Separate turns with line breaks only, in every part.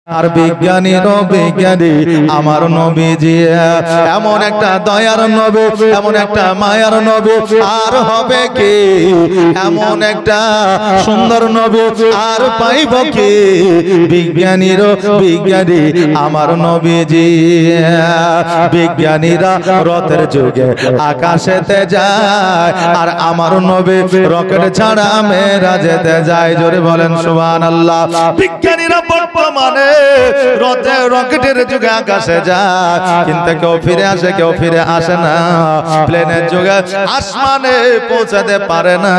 আর বিজ্ঞানীরও বিজ্ঞানী আমার নবীজি এমন একটা দয়ার নবী, এমন একটা মায়ার নবী আর হবে কি? এমন একটা সুন্দর নবী আর পাইব কি? বিজ্ঞানীরও বিজ্ঞানী আমার নবীজি। বিজ্ঞানীরা রথের যুগে আকাশেতে যায়, আর আমার নবী রকেট ছাড়া মেরাজেতে যায়। জোরে বলেন সুবহানাল্লাহ। বিজ্ঞানীরা বর্তমানে রকেটের যুগে আকাশে যায়, কিন্তু কেউ ফিরে আসে, কেউ ফিরে আসে না। প্লেনের যুগে আসমানে পৌঁছাতে পারে না,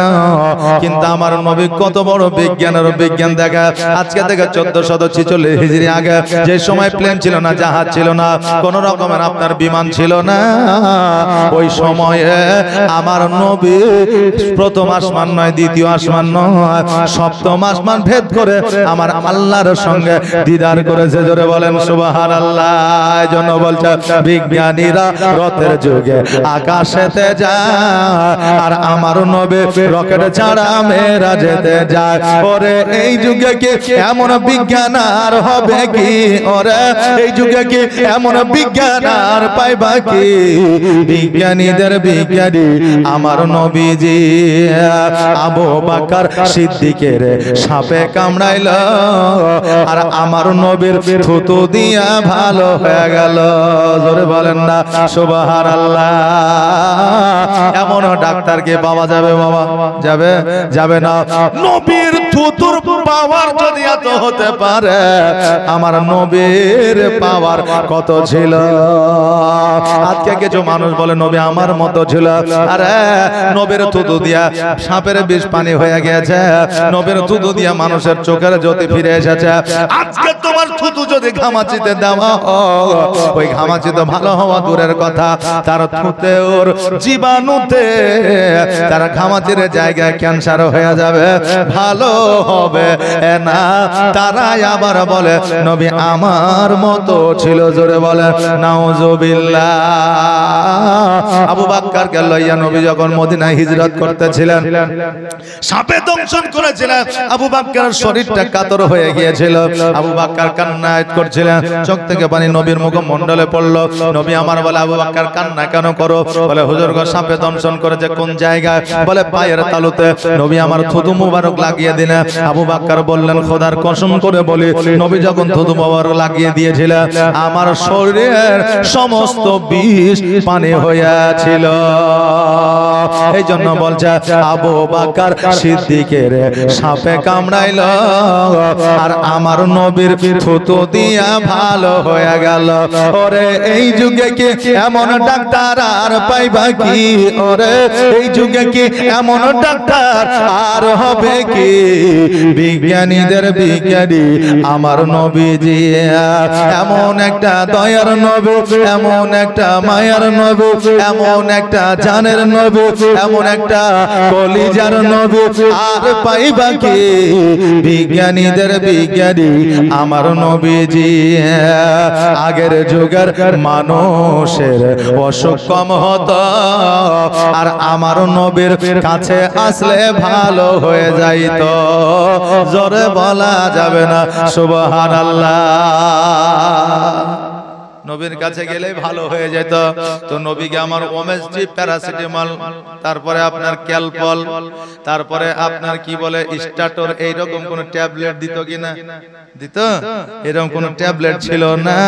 কিন্তু আমার নবী কত বড় বিজ্ঞানের বিজ্ঞান দেখা। আজকে থেকে 1446 হিজরি আগে, যে সময় প্লেন ছিল না, জাহাজ ছিল না, কোন রকমের আপনার বিমান ছিল না, ওই সময়ে আমার নবী প্রথম আসমান নয়, দ্বিতীয় আসমান নয়, সপ্তম আসমান ভেদ করে আমার আল্লাহর সঙ্গে দিদার করেছে। জোরে বলেন সুবহানাল্লাহ। এজন্য বলছে বিজ্ঞানীরা রথের যুগে আকাশেতে যায়, আর আমার নবী রকেট ছাড়া মেরাজেতে যায়। ওরে এই যুগে কি এমন বিজ্ঞান আর হবে কি? ওরে এই যুগে কি এমন বিজ্ঞান আর পাইবা কি? বিজ্ঞানীদের বিজ্ঞানী আমার নবীজি। আবু বকর সিদ্দিকের সাপে কামড়াইল, আর আমার নবীর থুতু দিয়া ভালো হয়ে গেল। জোরে বলেন না সুবহানাল্লাহ। এমন ডাক্তার কে পাওয়া যাবে? বাবা যাবে? যাবে না। নবীর থুতুর পাওয়ার যদি এত হতে পারে, আমার নবীর পাওয়ার কত ছিল? আজকে কিছু মানুষ বলে নবী আমার মতো ছিল। আরে নবীর থুতু দিয়া সাপের বিষ পানি হয়ে গেছে, নবীর থুতু দিয়া মানুষের চোখের জ্যোতি ফিরে এসেছে। আজকে তোমার থুতু যদি ঘামাচিতে দেওয়া হয়, ওই ঘামাচিতে ভালো হওয়া দূরের কথা, তার থুতে ওর জীবাণুতে তার ঘামাচির জায়গায় ক্যান্সার হয়ে যাবে, ভালো হবে না। তারাই আবার বলে নবী আমার মতো ছিল। জোরে বলে নাউজুবিল্লাহ। আবু বকরকে লইয়া নবী যখন মদিনায় হিজরত করতেছিলেন, সাপে দংশন করেছিলেন, আবু বকরের শরীরটা কাতর হয়ে গিয়েছিল। আবু বকর কান্না করছিলেন, চোখ থেকে পানি নবীর মুখমণ্ডলে পড়লো। নবী আমার বলে আবু বকর কান্না কেন করো? বলে হুজুর গো সাপে দংশন করেছে। কোন জায়গায়? বলে পায়ের তালুতে। নবী আমার থুতু মুবারক লাগিয়ে দিলেন। আবু বকর বললেন খোদার কসম করে বলি, নবী যখন থুতু মুবারক লাগিয়ে দিয়েছিলেন, আমার শরীরের সমস্ত বিষ পানি হয়েছিল। এই জন্য বলছে আবু বকর সিদ্দিকের সাপে কামড়াইল, আর আমার নবীর থুতু দিয়া ভালো হয়ে গেল। ওরে এই যুগে কি এমন ডাক্তার আর পাইবা কি? ওরে এই যুগে কি এমন ডাক্তার আর হবে কি? বিজ্ঞানীদের বিজ্ঞানী আমার নবীজি। এমন একটা দয়ার নবী, এমন একটা মায়ার নবী, এমন একটা জানের নবী, এমন একটা কলিজার নবী আর পাইবা কি? বিজ্ঞানীদের বিজ্ঞানী আমার নবীজি। আগের যুগের মানুষের অসুখ কম হতো, আর আমার নবীর কাছে আসলে ভালো হয়ে যাইত। জোরে বলা যাবে না সুবহানাল্লাহ। নবীর কাছে গেলে ভালো হয়ে যেত। তো নবীকে আমার ওমেস্ট্রি, প্যারাসিটামল, তারপরে আপনার ক্যালপল, তারপরে আপনার কি বলে স্টাটর, এইরকম কোন ট্যাবলেট দিত কিনা? দিত? এরকম কোন ট্যাবলেট ছিল না।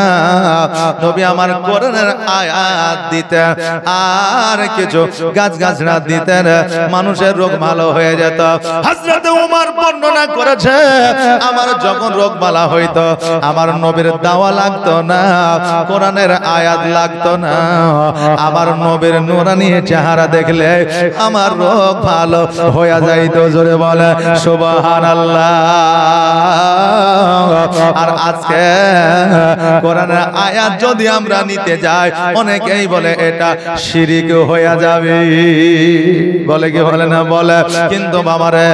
নবী আমার কোরআনের আয়াত দিতেন, আর কিছু গাছগাছড়া দিতেন, মানুষের রোগ ভালো হয়ে যেত। হযরত ওমর বর্ণনা করেছে, আমার যখন রোগ ভালো হইতো, আমার নবীর দাওয়া লাগতো না, কোরআনের আয়াত লাগতো না, আমার নবীর নূরানী চেহারা দেখলে আমার রোগ ভালো হয়ে যাইতো। জোরে বলে সুবহানাল্লাহ। আর আজকে কোরআনের আয়াত যদি আমরা নিতে যাই, অনেকেই বলে এটা শিরিক হয়ে যাবে, বলে কি বলে না? বলে। কিন্তু বাবারে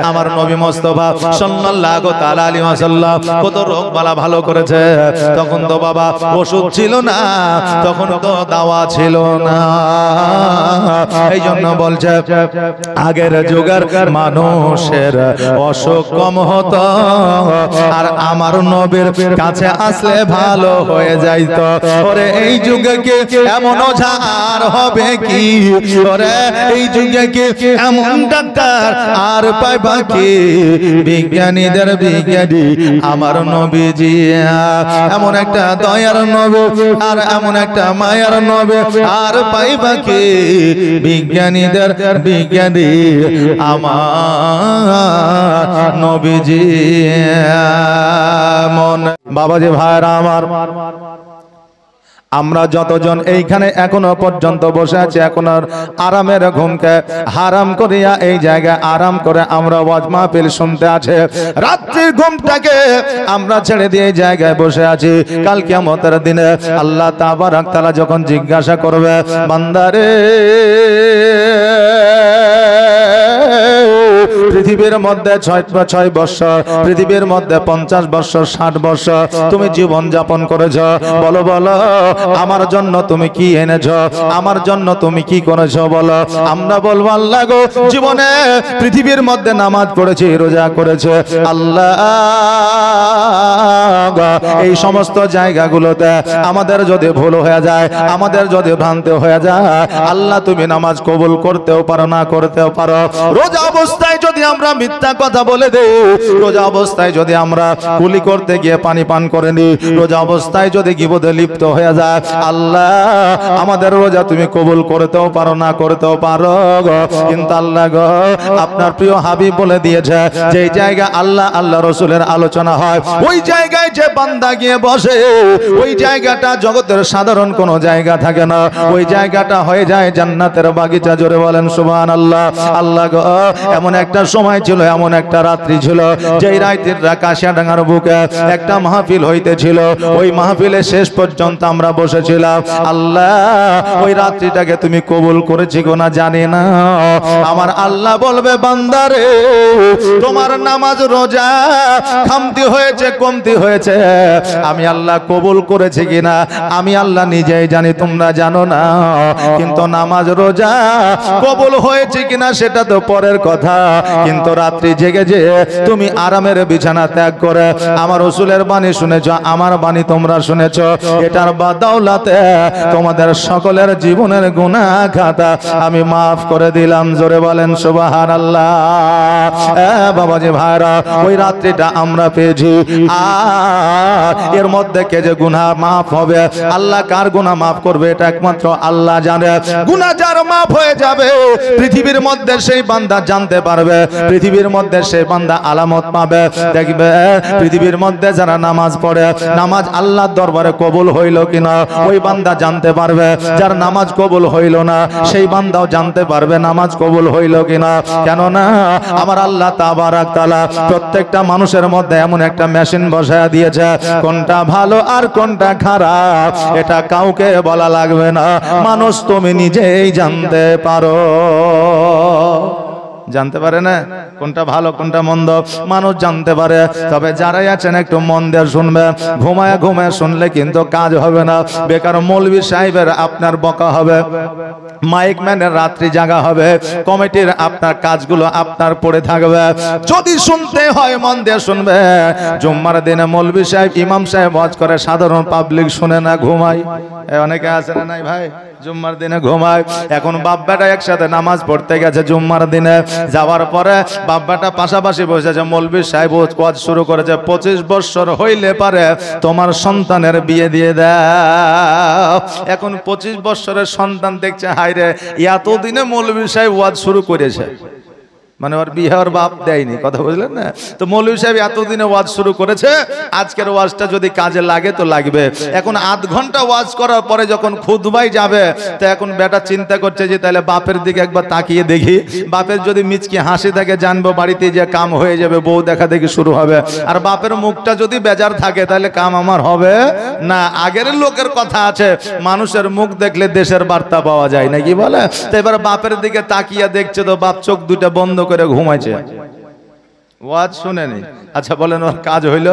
আমার নবী মুস্তাফা সাল্লাল্লাহু তাআলা আলাইহি ওয়াসাল্লাম কত রোগ বালা ভালো করেছে। তখন তো বাবা ওষুধ ছিল না, তখন তো দাওয়া ছিল না। এই জন্য বলছে আগের যুগের মানুষের অসুখ কম হতো, আর আমার নবীর কাছে আসলে ভালো হয়ে যাইতো। ওরে এই যুগে কি এমন ওঝার হবে কি, ওরে এই যুগে কি এমন ডাক্তার আর পাইবা কি, বিজ্ঞানীদের বিজ্ঞানী আমার নবীজি, এমন একটা দয়ার নবী আর এমন একটা মায়ার নবী আর পাইবা কি, বিজ্ঞানীদের বিজ্ঞানী আমার নবীজি। মন বাবাজি ভাইরা আমার, আমরা যতজন এইখানে এখনো পর্যন্ত বসে আছি, এখন আর আরামের ঘুমকে হারাম করিয়া এই জায়গায় আরাম করে আমরা ওয়াজ মাহফিল শুনতে আছে, রাত্রির ঘুমটাকে আমরা ছেড়ে দিয়ে এই জায়গায় বসে আছি। কাল কিয়ামতের দিনে আল্লাহ তাবারক তাআলা যখন জিজ্ঞাসা করবে, বান্দারে পৃথিবীর মধ্যে 6 বছর, পৃথিবীর মধ্যে 50 বছর, 60 বছর তুমি জীবন যাপন করেছ, বলো বলো আমার জন্য তুমি কি এনেছো, আমার জন্য তুমি কি করেছো বলো। আমরা বলবো আল্লাহ গো, জীবনে পৃথিবীর মধ্যে নামাজ পড়েছি, রোজা করেছে আল্লাহ, এই সমস্ত জায়গাগুলোতে আমাদের যদি ভুল হয়ে যায়, আমাদের যদি ভ্রান্তি হয়ে যায়, আল্লাহ তুমি নামাজ কবুল করতেও পারো, না করতেও পারো। রোজা অবস্থায় যদি আমরা মিথ্যা কথা বলে দেই, রোজা অবস্থায় যদি আমরা কুলি করতে গিয়ে পানি পান করে নি, রোজা অবস্থায় যদি গীবতে লিপ্ত হয়ে যায়, আল্লাহ আমাদের রোজা তুমি কবুল করতেও পারো, না করতেও পারো। কিন্তু আল্লাহ গো, আপনার প্রিয় হাবিব বলে দিয়েছে, যে জায়গা আল্লাহ আল্লাহ রসুলের আলোচনা হয়, ওই জায়গায় যে বান্দা গিয়ে বসে, ওই জায়গাটা জগতের সাধারণ কোনো জায়গা থাকে না, ওই জায়গাটা হয়ে যায় জান্নাতের বাগিচা। জোরে বলেন সুবহানাল্লাহ। আল্লাহ গো, এমন একটা সময় ছিল, এমন একটা রাত্রি ছিল, যেই রাতের কাশিয়াডাঙ্গার বুকে একটা মাহফিল হইতেছিল, ওই মাহফিলে শেষ পর্যন্ত আমরা বসেছিলাম। আল্লাহ ওই রাত্রিটাকে তুমি কবুল করেছি গো না জানি না। আমার আল্লাহ বলবে, বান্দারে তোমার নামাজ রোজা খামতি হয়েছে, কমতি হয়েছে, আমি আল্লাহ কবুল করেছি কিনা আমি আল্লাহ নিজেই জানি, তোমরা জানো না। কিন্তু নামাজ রোজা কবুল হয়েছে কিনা সেটা তো পরের কথা, কিন্তু রাত্রি জেগে যে তুমি আরামের বিছানা ত্যাগ করে আমার রাসূলের বাণী শুনেছো, আমার বাণী তোমরা শুনেছো, এটার বাদৌলতে তোমাদের সকলের জীবনের গুনাহ খাতা আমি মাফ করে দিলাম। জোরে বলেন সুবহানাল্লাহ। বাবাজি ভাইরা, ওই রাত্রিটা আমরা পেয়েছি, আর এর মধ্যে কে যে গুনাহ মাফ হবে, আল্লাহ কার গুনাহ মাফ করবে এটা একমাত্র আল্লাহ জানে। গুনাহ যার মাফ হয়ে যাবে, পৃথিবীর মধ্যে সেই বান্দা জানতে পারবে, পৃথিবীর মধ্যে সেই বান্দা আলামত পাবে, দেখবে পৃথিবীর মধ্যে যারা নামাজ পড়ে, নামাজ আল্লাহর দরবারে কবুল হইল কিনা ওই বান্দা জানতে পারবে, যার নামাজ কবুল হইল না সেই বান্দাও জানতে পারবে নামাজ কবুল হইল কিনা। কেননা আমার আল্লাহ তাবারক তাআলা প্রত্যেকটা মানুষের মধ্যে এমন একটা মেশিন বসায়া দিয়েছে, কোনটা ভালো আর কোনটা খারাপ এটা কাউকে বলা লাগবে না, মানুষ তুমি নিজেই জানতে পারো। জানতে পারে না কোনটা ভালো কোনটা মন্দ, মানুষ জানতে পারে। তবে যারাই আছেন একটু মন দিয়ে শুনবে, ঘুমায় ঘুমায় শুনলে কিন্তু কাজ হবে না। বেকার মৌলভী সাহেবের আপনার বকা হবে, মাইক ম্যানের রাত্রি জাগা হবে, কমিটির আপনার কাজগুলো আপনার পড়ে থাকবে। যদি শুনতে হয় মন দিয়ে শুনবে। জুম্মার দিনে মৌলভী সাহেব ইমাম সাহেব ওয়াজ করে, সাধারণ পাবলিক শুনে না, ঘুমায়। অনেকে আছে না নাই ভাই, জুম্মার দিনে ঘুমায়। এখন বাপ বেটা একসাথে নামাজ পড়তে গেছে জুম্মার দিনে, যাওয়ার পরে বাপ বেটা পাশাপাশি বসেছে, মৌলভী সাহেব ওয়াজ শুরু করেছে, 25 বছর হইলে পারে তোমার সন্তানের বিয়ে দিয়ে দাও। এখন 25 বছরের সন্তান দেখছে, হায়রে এতদিনে মৌলভী সাহেব ওয়াজ শুরু করেছে, মানে ওর বিয়ে ওর বাপ দেয়নি, কথা বুঝলেন না? তো মৌলভী সাহেব এতদিনে ওয়াজ শুরু করেছে, আজকের ওয়াজটা যদি কাজে লাগে তো লাগবে। এখন আধ ঘন্টা ওয়াজ করার পরে যখন খুতবায় যাবে, তো এখন বেটা চিন্তা করছে যে তাহলে বাপের দিকে একবার তাকিয়ে দেখি, বাপের যদি মিচকি হাসি থাকে জানবো বাড়িতে যে কাম হয়ে যাবে, বউ দেখা দেখি শুরু হবে। আর বাপের মুখটা যদি বেজার থাকে তাহলে কাম আমার হবে না। আগের লোকের কথা আছে, মানুষের মুখ দেখলে দেশের বার্তা পাওয়া যায় নাকি বলে। তো এবার বাপের দিকে তাকিয়ে দেখছে, তো বাপ চোখ দুটা বন্ধ করে ঘুমাইছে, ওয়াজ শুনেনি। আচ্ছা বলেন ওর কাজ হইল?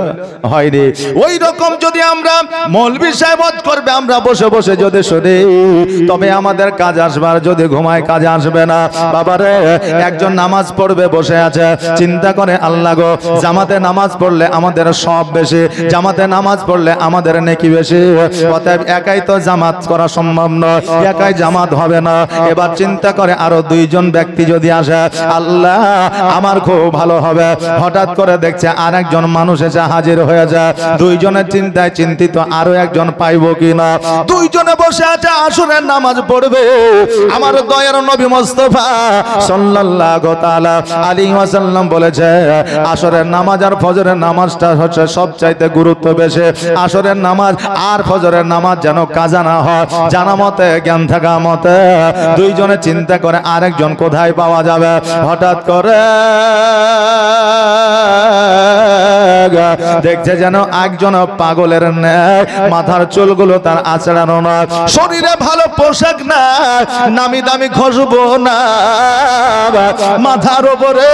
হয়নি। ওই রকম যদি আমরা মৌলভী সাহেব ওয়াজ করবে আমরা বসে বসে যদি শুনি তবে আমাদের কাজ আসবে, আর যদি ঘুমায় কাজ আসবে না। বাবারে একজন নামাজ পড়বে বসে আছে, চিন্তা করে আল্লাহ গো জামাতে নামাজ পড়লে আমাদের সব বেশি, জামাতে নামাজ পড়লে আমাদের নেকি বেশি, অতএব একাই তো জামাত করা সম্ভব নয়, একাই জামাত হবে না। এবার চিন্তা করে আরো দুইজন ব্যক্তি যদি আসে আল্লাহ আমার খুব ভালো হবে। হঠাৎ করে দেখছে আরেকজন মানুষ এসে হাজির হয়ে যায়, দুইজনের চিন্তায় চিন্তিত আরো একজন পাইবো কিনা। দুইজনে বসে আছে আসরের নামাজ পড়বে। আমার দয়ার নবী মুস্তাফা সাল্লাল্লাহু তাআলা আলাইহি ওয়াসাল্লাম বলেছে আসরের নামাজ আর ফজরের নামাজটা হচ্ছে সবচাইতে গুরুত্ব বেশি। আসরের নামাজ আর ফজরের নামাজ যেন কাজা না হয়। জানা মতে জ্ঞান থাকা মতে দুইজনে চিন্তা করে আরেকজন কোথায় পাওয়া যাবে। হঠাৎ করে দেখছে যেন একজন পাগলের ন্যায় মাথার চুলগুলো তার আঁচড়ানো না, শরীরে ভালো পোশাক না, নামি দামি খুশবু না, মাথার উপরে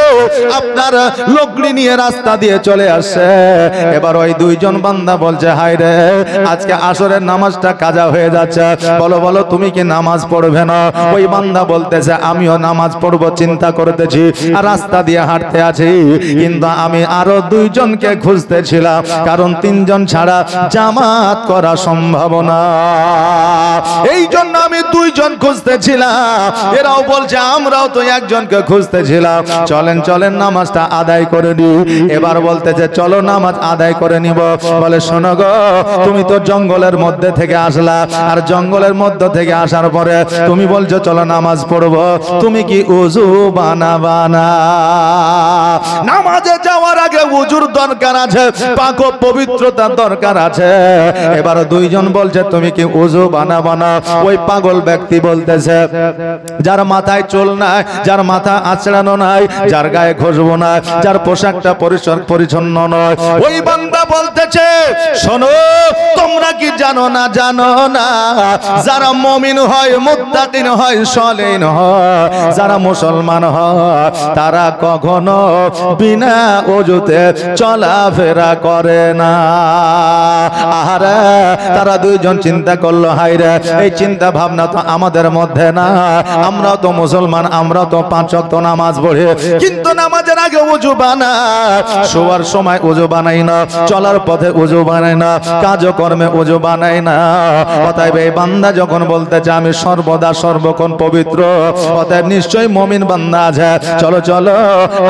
আপনার লকড়ি নিয়ে রাস্তা দিয়ে চলে আসছে। এবার ওই দুইজন বান্দা বলছে হায় রে আজকে আসরের নামাজটা কাজা হয়ে যাচ্ছে, বলো বলো তুমি কি নামাজ পড়বে না? ওই বান্দা বলতেছে আমিও নামাজ পড়বো চিন্তা করতেছি, আর রাস্তা দিয়ে হাঁটতে আছি, কিন্তু আমি আরো দুইজনকে খুঁজতেছিলাম, কারণ তিনজন ছাড়া জামাত করা সম্ভব না। এই জন্য আমি দুইজন খুঁজতেছিলাম। এরাও বলছে আমরাও তো একজনকে খুঁজতেছিলাম, চলেন চলেন নামাজটা আদায় করে নি। এবার বলতেছে চলো নামাজ আদায় করে নিব। বলে শোনো গো তুমি তো জঙ্গলের মধ্যে থেকে আসলা, আর জঙ্গলের মধ্য থেকে আসার পরে তুমি বলছো চলো নামাজ পড়বো, তুমি কি উযু বানাবা না? নামাজে যাওয়ার আগে উযুর দরকার আছে, পাক ও পবিত্রতার দরকার আছে। এবার দুইজন বলছে তুমি কি উযু বানাবা না? ওই পাগল ব্যক্তি বলতেছে যার মাথায় চুল নাই, যার মাথা আঁচড়ানো নাই, যার গায়ে খুশবু নাই, যার পোশাকটা পরিষ্কার পরিচ্ছন্ন নয়, ওই বান্দা বলতেছে শোনো তোমরা কি জানো না যারা মুমিন হয়, মুত্তাকিন হয়, সলিহ হয়, যারা মুসলমান হয় তারা কখনো বিনা ওযুতে চলাফেরা করে না। আহারে তারা দুইজন চিন্তা করলো হায় রে এই চিন্তা ভাবনা তো আমাদের মধ্যে না, আমরাও তো মুসলমান, আমরাও তো পাঁচ ওয়াক্ত নামাজ পড়ি, কিন্তু নামাজের আগে ওযু বানাই, শোয়ার সময় ওযু বানাই না, চলার পথে ওযু বানাই না, কাজকর্মে ওযু বানাই না। অতএব এই বান্দা যখন বলতেছে আমি সর্বদা সর্বক্ষণ পবিত্র, অতএব নিশ্চয়ই মুমিন বান্দা আছে, চলো চলো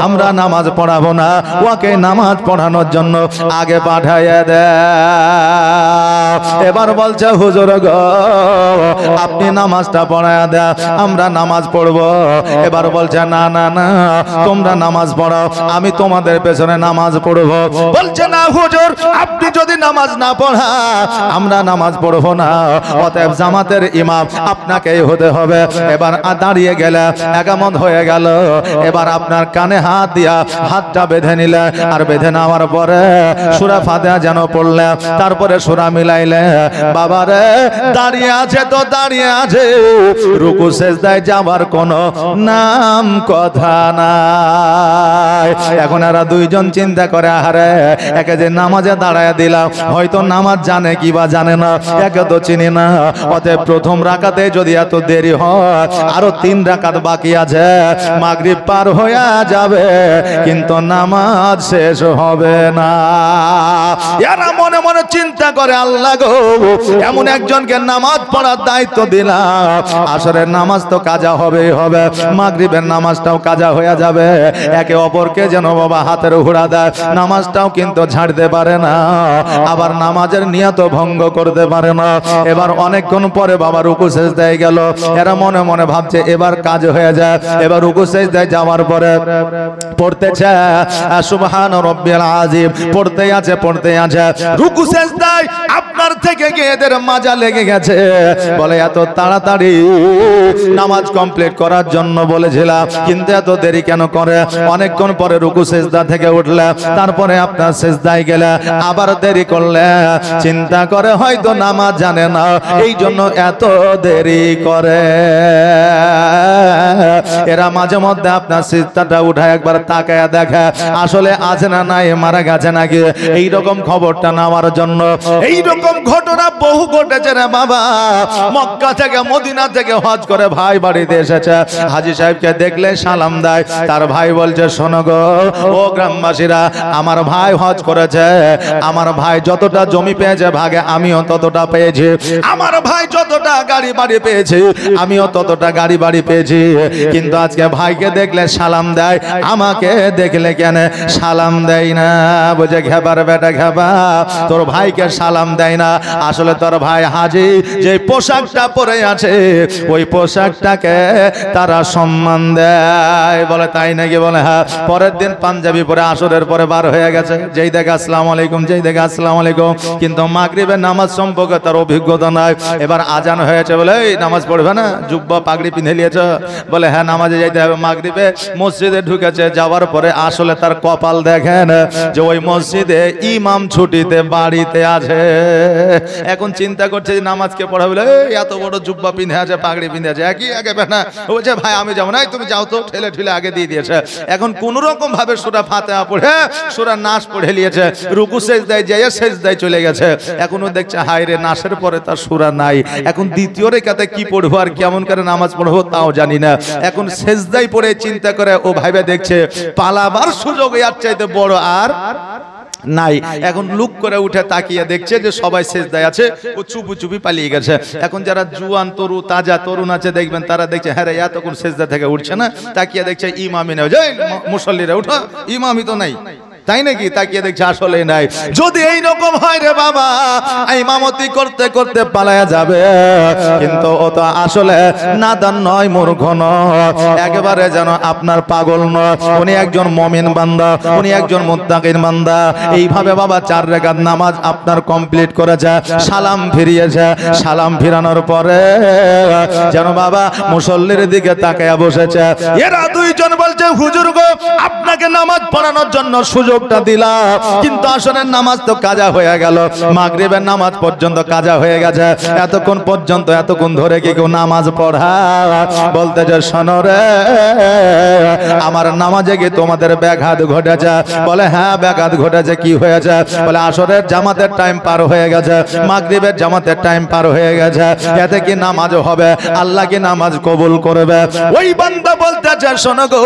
আমরা নামাজ পড়াবো না, ওকে নামাজ পড়ানোর জন্য আগে পাঠাইয়া দে। এবার বলছে হুজুর গো আপনি নামাজটা পড়াইয়া দে, আমরা নামাজ পড়বো। এবার বলছে না না না তোমরা নামাজ পড়াও, আমি তোমাদের পেছনে নামাজ পড়বো। বলছে না হুজুর আপনি যদি নামাজ না পড়া আমরা নামাজ পড়বো না, অতএব জামাতের ইমাম আপনাকেই হতে হবে। এবার দাঁড়িয়ে গেলে একামত হয়ে গেল, এবার আপনার কানে হাত দিয়া হাতটা বেঁধে নিলে, আর বেঁধে নেওয়ার পরে সূরা ফাতিহা যেন পড়লে, তারপরে সূরা মিলাইলে, বাবারে দাঁড়িয়ে আছে তো দাঁড়িয়ে আছে, রুকু সিজদায় যাবার কোনো নাম কথা নাই। এখন এরা দুইজন চিন্তা করে আরে একে যে নামাজে দাঁড়ায় দিলাম, হয়তো নামাজ জানে কি বা জানে না, একে তো চিনি না, অতএব প্রথম রাকাতে যদি এত দেরি হয় আরো 3 রাকাত বাকি আছে, মাগরিব পার হয়ে যাবে কিন্তু নামাজ শেষ হবে না। এরা মনে মনে চিন্তা করে আল্লাহ গো এমন একজনকে নামাজ পড়ার দায়িত্ব দিলাম, আসরের নামাজ তো কাজা হবে, মাগরিবের নামাজটাও কাজা হয়ে যাবে, একে অপরকে যেন বাবা হাতের হুড়া দেয়, নামাজটাও কিন্তু ছাড়তে পারে না, আবার নামাজের নিয়ত ভঙ্গ করতে পারে না। এবার অনেকক্ষণ পরে বাবা রুকু সিজদায় গেল, এরা মনে মনে ভাবছে এবার কাজ হয়ে যায়। এবার রুকু সিজদায় যাওয়ার পরে পড়তেছে সুবহান রাব্বিয়াল আযীম, পড়তে আছে রুকু সিজদায় আপনার থেকে গিয়ে এদের মাজা লেগে গেছে। বলে এত তাড়াতাড়ি নামাজ কমপ্লিট করার জন্য বলেছিলাম, কিন্তু এত দেরি কেন করে? অনেকক্ষণ পরে রুকু সিজদা থেকে উঠলে, তারপরে আপনার সিজদায় গেলে, আবার দেরি করলে, চিন্তা করে হয়তো নামাজ জানে না, এই জন্য এত দেরি করে। এরা মাঝে মধ্যে আপনার সিজদাটা উঠায় একবার তাকায়া দেখে আসলে আছে না নাই, মারা গেছে নাকি, এইরকম খবরটা নেওয়ার জন্য। এইরকম ঘটনা বহু ঘটেছে রে বাবা। মক্কা থেকে মদিনা থেকে হজ করে ভাই বাড়িতে এসেছে, হাজী সাহেবকে দেখলে সালাম দেয়। তার ভাই বলছে শোনো গো ও গ্রামবাসীরা, আমার ভাই হজ করেছে, আমার ভাই যতটা জমি পেয়েছে ভাগে আমিও ততটা পেয়েছি, আমার ভাই যতটা গাড়ি বাড়ি পেয়েছে আমিও ততটা গাড়ি বাড়ি পেয়েছি, কিন্তু আজকে ভাইকে দেখলে সালাম দেয়, আমাকে দেখলে কেন সালাম দেয় না? বুঝে ঘেবার বেটা ঘেবা, তোর ভাইকে সালাম দেয় না, আসলে তোর ভাই হাজী যে পোশাকটা পরে আছে ওই পোশাকটাকে তারা সম্মান দেয়। বলে তাই নাকি? বলে হ্যাঁ। পরের দিন পাঞ্জাবি পরে আসরের পরে বার হয়ে গেছে, যেই দেখে আসসালামু আলাইকুম, যেই দেখে আসসালামু আলাইকুম, কিন্তু মাগরিবের নামাজ সম্পর্কে তার অভিজ্ঞতা নাই। এবার আজান হয়েছে, বলে এই নামাজ পড়বে না, জুব্বা পাগড়ি পিঁধে নিয়েছে? বলে হ্যাঁ নামাজে যাইতে হবে। মাগরিবে মসজিদে ঢুকেছে, যাওয়ার পরে আসলে তার কপাল দেখেন যে ওই মসজিদে ইমাম ছুটিতে বাড়িতে আছে। এখন চিন্তা করছে যে নামাজকে পড়াবে, এত বড় জুব্বা পিঁধে আছে, পাগড়ি পিঁধে আছে, একই আগে না, বলছে ভাই আমি যাবো না, তুমি যাও তো, ঠেলে ঠেলে আগে দিয়ে দিয়েছে। এখন কোন রকম ভাবে সূরা ফাতিহা পড়ে সূরা নাস পড়ে নিয়েছে, রুকু সেজদায় যায় সেজদায় চলে গেছে। এখনো দেখছে হায় রে, নাসের পরে তার সূরা নাই, এখন দ্বিতীয় রেখাতে কি পড়বো আর কেমন করে নামাজ পড়বো তাও জানি না। এখন সেজদায় পড়ে চিন্তা করে ও ভাইবে দেখছে পালাবার সুযোগ এর চাইতে বড় আর নাই। এখন লুক করে উঠে তাকিয়ে দেখছে যে সবাই সেজদায় আছে, ও চুপি চুপি পালিয়ে গেছে। এখন যারা জুয়ান তরু তাজা তরুণ আছে দেখবেন, তারা দেখছে হ্যাঁ রে এতক্ষণ সেজদা থেকে উঠছে না, তাকিয়ে দেখছে ইমামই নেই, মুসল্লিরা উঠো, ইমামই তো নাই, তাই নাকি? তাকিয়ে দেখছে আসলে নাই। যদি এই রকম হয় রে বাবা, ইমামতি করতে করতে পালায়া যাবে, কিন্তু ও তো আসলে নাদান নয়, মূর্খ নয়, একেবারে যেন আপনার পাগল নয়, উনি একজন মুমিন বান্দা, উনি একজন মুত্তাকিন বান্দা। এইভাবে বাবা 4 রাকাত নামাজ আপনার কমপ্লিট করেছে, সালাম ফিরিয়েছে, সালাম ফিরানোর পরে যেন বাবা মুসল্লির দিকে তাকায়া বসেছে। এরা দুইজন বলছে হুজুর গো, আপনাকে নামাজ পড়ানোর জন্য সুযোগটা দিলাম, কিন্তু আসলে নামাজ তো কাজা হয়ে গেল, মাগরিবের নামাজ পর্যন্ত কাজা হয়ে গেছে, এতক্ষণ পর্যন্ত এতক্ষণ ধরে কি কেউ নামাজ পড়া? বলতে যে শোনো রে, আমার নামাজে কি তোমাদের ব্যাঘাত ঘটেছে? বলে হ্যাঁ ব্যাঘাত ঘটেছে। কি হয়েছে? বলে আসরের জামাতের টাইম পার হয়ে গেছে, মাগরিবের জামাতের টাইম পার হয়ে গেছে, এতে কি নামাজ হবে? আল্লাহ কি নামাজ কবুল করবে? ওই বান্দা বলতেছে শোনো গো,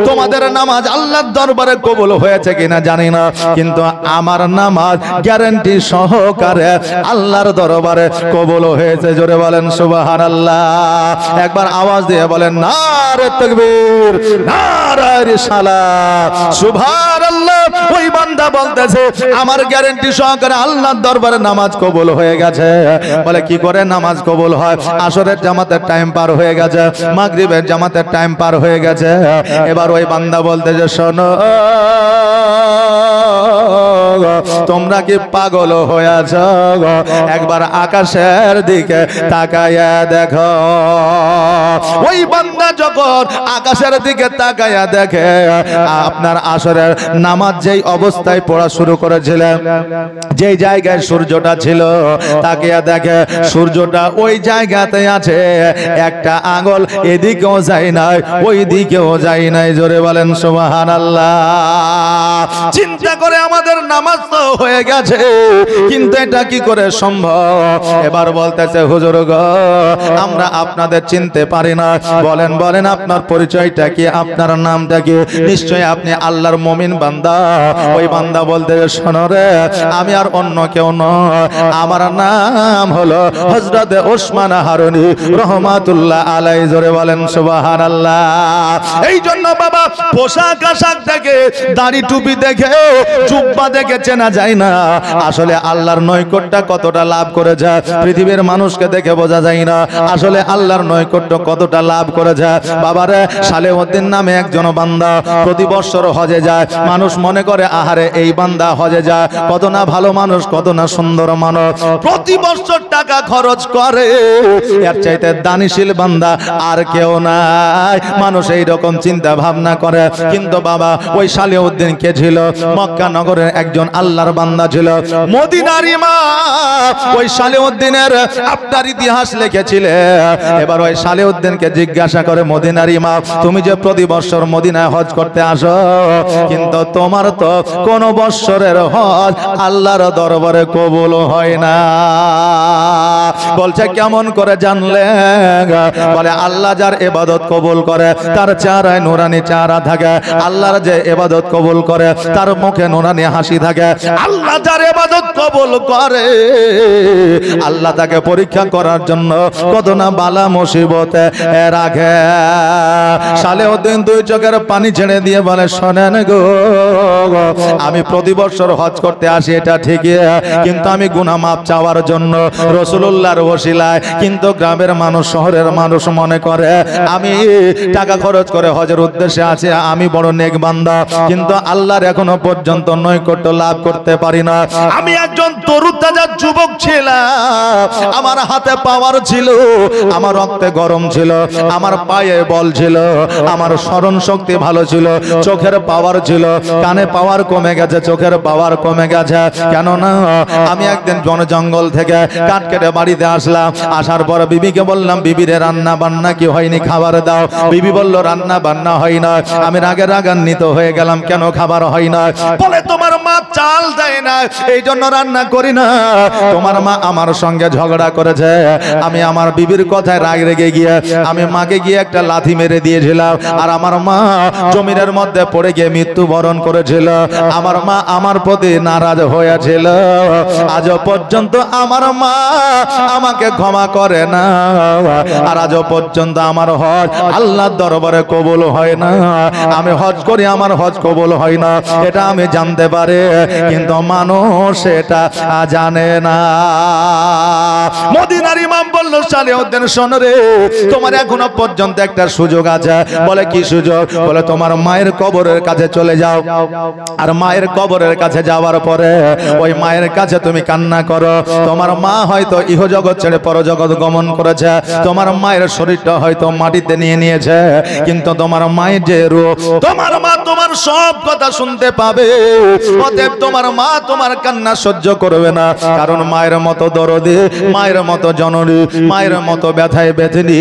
তোমাদের নামাজ আল্লাহর দরবারে কবুল হয়েছে কিনা জানি না, কিন্তু আমার নামাজ গ্যারান্টি সহকারে আল্লাহর দরবারে কবুল হয়েছে। জোরে বলেন সুবহানাল্লাহ। একবার আওয়াজ দিয়ে বলেন নারে তাকবীর, নারে রিসালাত, সুবহানাল্লাহ। ওই বান্দা বলতেছে আমার গ্যারান্টি সহকারে আল্লাহর দরবারে নামাজ কবুল হয়ে গেছে। বলে কি করে নামাজ কবুল হয়? আসরের জামাতের টাইম পার হয়ে গেছে, মাগরিবের জামাতের টাইম পার হয়ে গেছে। এবার ওই বান্দা বলতেছে শোনো, তোমরা কি পাগল হয়েছ? একবার আকাশের দিকে তাকায়া দেখো। ওই বান্দা যখন আকাশের দিকে তাকায়া দেখে, আপনার আসরের নামাজ যেই অবস্থায় পড়া শুরু করেছিলেন, যেই জায়গায় সূর্যটা ছিল, তাকিয়া দেখে সূর্যটা ওই জায়গাতে আছে, একটা আঙ্গুল এদিকেও যায় নাই ওই দিকেও যায় নাই। জোরে বলেন সুবহানাল্লাহ। চিন্তা করে আমাদের নামাজ তো হয়ে গেছে, কিন্তু এটা কি করে সম্ভব? এবার বলতেছে হুজুর গো, আমরা আপনাদের চিনতে পারি না। বলেন বলেন আপনার পরিচয়টা কি, আপনার নামটা কি? নিশ্চয়ই আপনি আল্লাহর মুমিন বান্দা। ওই বান্দা বলতেছে শোনো রে, আমি আর অন্য কেউ নয়, আমার নাম হলো হযরত ওসমান হারুনি রহমাতুল্লাহ আলাইহি। জোরে বলেন সুবহানাল্লাহ। এই জন্য বাবা পোশাক আশাক থেকে দাড়ি টুপি টুপি দেখে জুব্বা দেখে চেনা যায় না আসলে আল্লাহর নৈকট্য কতটা লাভ করে যায় পৃথিবীর মানুষকে দেখে বোঝা যায় না আসলে আল্লাহর নৈকট্য কতটা লাভ করে যায় বাবারে সালেউদ্দিন নামে একজন বান্দা প্রতি বছর হজে যায় মানুষ মনে করে আহারে এই বান্দা হজে যায় কত না ভালো মানুষ কত না সুন্দর মানুষ প্রতি বছর টাকা খরচ করে এর চাইতে দানিশীল বান্দা আর কেউ নাই মানুষ এই রকম চিন্তা ভাবনা করে কিন্তু বাবা ওই সালেউদ্দিন কে ছিল মক্কা নগরের একজন আল্লাহর বান্দা ছিল মদিনার ইমাম ওই সালেউদ্দিনের আপনার ইতিহাস লিখেছিলে এবার ওই সালেউদ্দিনকে জিজ্ঞাসা করে মদিনার ইমাম তুমি যে প্রতি বছর মদিনায় হজ করতে আসো কিন্তু তোমার তো কোন বছরের হজ আল্লাহর দরবারে কবুল হয় না বলছে কেমন করে জানলে বলে আল্লাহ যার ইবাদত কবুল করে তার চেহারায় নুরানি চেহারা থাকে আল্লাহর যে ইবাদত কবুল করে তার মুখে নুরানি হাসি থাকে আল্লাহ যার ইবাদত কবুল করে আল্লাহ তাকে পরীক্ষা করার জন্য কত না বালা মুসিবতে রাখে সালেউদ্দিন দুই চোখের পানি ছেড়ে দিয়ে বলে শোনেন গো আমি প্রতি বছর হজ করতে আসি এটা ঠিকই কিন্তু আমি গুনাহ মাফ চাওয়ার জন্য রাসূলুল্লাহর ওসিলায় কিন্তু গ্রামের মানুষ শহরের মানুষ মনে করে আমি টাকা খরচ করে হজের উদ্দেশ্যে আছে আমি বড় নেক বান্দা কিন্তু আল্লাহর এখনো পর্যন্ত নৈকট্য লাভ করতে পারি না আমি একজন তরুতাজা যুবক ছিলাম আমার হাতে পাওয়ার ছিল আমার রক্তে গরম ছিল আমার পায়ে বল ছিল আমার স্মরণ শক্তি ভালো ছিল চোখের পাওয়ার ছিল কানে পাওয়ার কমে গেছে চোখের পাওয়ার কমে গেছে কেন না আমি একদিন বন জঙ্গল থেকে কাঠ কেটে বাড়িতে আসলাম আসার পর বিবিকে বললাম বিবিরে রান্না বান্না কি হয়নি খাবার দাও বিবি বলল রান্না বান্না হয় না আমি রাগান্বিত হয়ে গেলাম কেন খাবার হয় না বলে তোমার মা চাল দেয় না এই জন্য রান্না করি না তোমার মা আমার সঙ্গে ঝগড়া করেছে আমি আমার বিবির কথায় রাগ রেগে গিয়ে আমি মাকে গিয়ে একটা লাথি মেরে দিয়েছিলাম আর আমার মা জমিনের মধ্যে পড়ে গিয়ে মৃত্যুবরণ করেছিল আমার মা আমার প্রতি নারাজ হয়েছিল আজও পর্যন্ত আমার মা আমাকে ক্ষমা করে না আর আজও পর্যন্ত আমার হজ আল্লাহর দরবারে কবুল হয় না আমি হজ করি আমার হজ কবুল হয় না এটা আমি জানতে পারি কিন্তু মানুষ এটা জানে না মদিনার ইমাম বলল সালেউদ্দিন শোন রে তোমার এখনো পর্যন্ত একটা সুযোগ আছে বলে কি সুযোগ বলে তোমার মায়ের কবরের কাছে চলে যাও আর মায়ের কবরের কাছে যাওয়ার পরে ওই মায়ের কাছে তুমি কান্না করো তোমার মা হয়তো ইহজগৎ ছেড়ে পরজগৎ গমন করেছে তোমার মায়ের শরীরটা হয়তো মাটিতে নিয়ে নিয়েছে কিন্তু তোমার মায়ের যে রূপ তোমার মা তোমার সব কথা শুনতে পাবে অতএব তোমার মা তোমার কান্না সহ্য করবে না কারণ মায়ের মতো দরদি মায়ের মতো জননী মায়ের মতো ব্যথায় ব্যথিনী